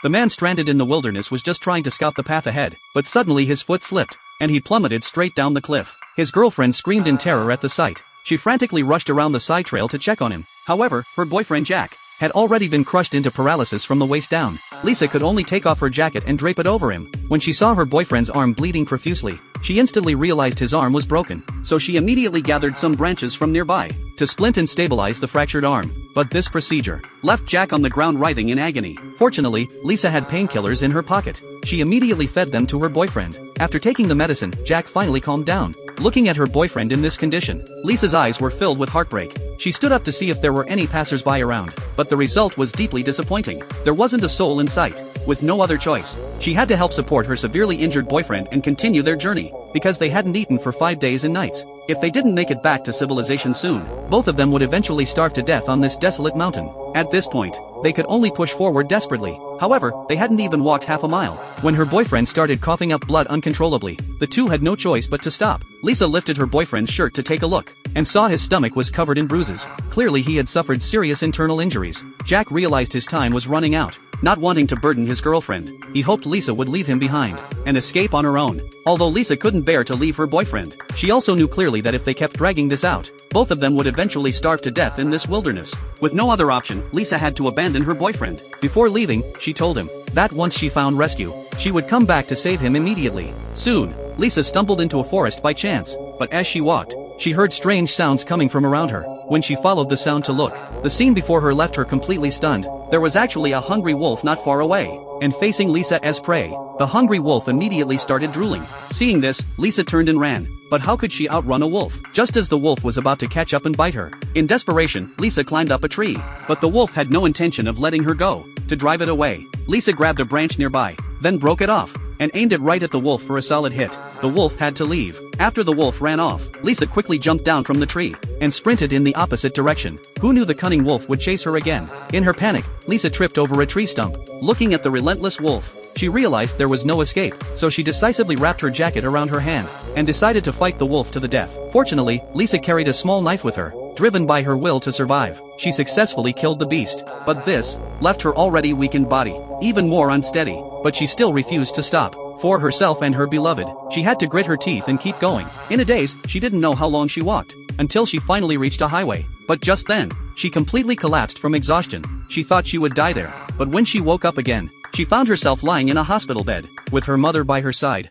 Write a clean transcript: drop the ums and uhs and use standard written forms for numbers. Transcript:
The man stranded in the wilderness was just trying to scout the path ahead, but suddenly his foot slipped, and he plummeted straight down the cliff. His girlfriend screamed in terror at the sight. She frantically rushed around the side trail to check on him. However, her boyfriend Jack had already been crushed into paralysis from the waist down. Lisa could only take off her jacket and drape it over him. When she saw her boyfriend's arm bleeding profusely, she instantly realized his arm was broken, so she immediately gathered some branches from nearby to splint and stabilize the fractured arm. But this procedure left Jack on the ground writhing in agony. Fortunately, Lisa had painkillers in her pocket. She immediately fed them to her boyfriend. After taking the medicine, Jack finally calmed down. Looking at her boyfriend in this condition, Lisa's eyes were filled with heartbreak. She stood up to see if there were any passers-by around, but the result was deeply disappointing. There wasn't a soul in sight. With no other choice, she had to help support her severely injured boyfriend and continue their journey, because they hadn't eaten for 5 days and nights. If they didn't make it back to civilization soon, both of them would eventually starve to death on this desolate mountain. At this point, they could only push forward desperately. However, they hadn't even walked half a mile when her boyfriend started coughing up blood uncontrollably. The two had no choice but to stop. Lisa lifted her boyfriend's shirt to take a look, and saw his stomach was covered in bruises. Clearly he had suffered serious internal injuries. Jack realized his time was running out. Not wanting to burden his girlfriend, he hoped Lisa would leave him behind and escape on her own. Although Lisa couldn't bear to leave her boyfriend, she also knew clearly that if they kept dragging this out, both of them would eventually starve to death in this wilderness. With no other option, Lisa had to abandon her boyfriend. Before leaving, she told him that once she found rescue, she would come back to save him immediately. Soon, Lisa stumbled into a forest by chance, but as she walked, she heard strange sounds coming from around her. When she followed the sound to look, the scene before her left her completely stunned. There was actually a hungry wolf not far away, and facing Lisa as prey. The hungry wolf immediately started drooling. Seeing this, Lisa turned and ran. But how could she outrun a wolf? Just as the wolf was about to catch up and bite her, in desperation, Lisa climbed up a tree. But the wolf had no intention of letting her go. To drive it away, Lisa grabbed a branch nearby, then broke it off, and aimed it right at the wolf for a solid hit. The wolf had to leave. After the wolf ran off, Lisa quickly jumped down from the tree and sprinted in the opposite direction. Who knew the cunning wolf would chase her again? In her panic, Lisa tripped over a tree stump. Looking at the relentless wolf, she realized there was no escape, so she decisively wrapped her jacket around her hand and decided to fight the wolf to the death. Fortunately, Lisa carried a small knife with her. Driven by her will to survive, she successfully killed the beast. But this left her already weakened body even more unsteady. But she still refused to stop. For herself and her beloved, she had to grit her teeth and keep going. In a daze, she didn't know how long she walked, until she finally reached a highway. But just then, she completely collapsed from exhaustion. She thought she would die there, but when she woke up again, she found herself lying in a hospital bed, with her mother by her side.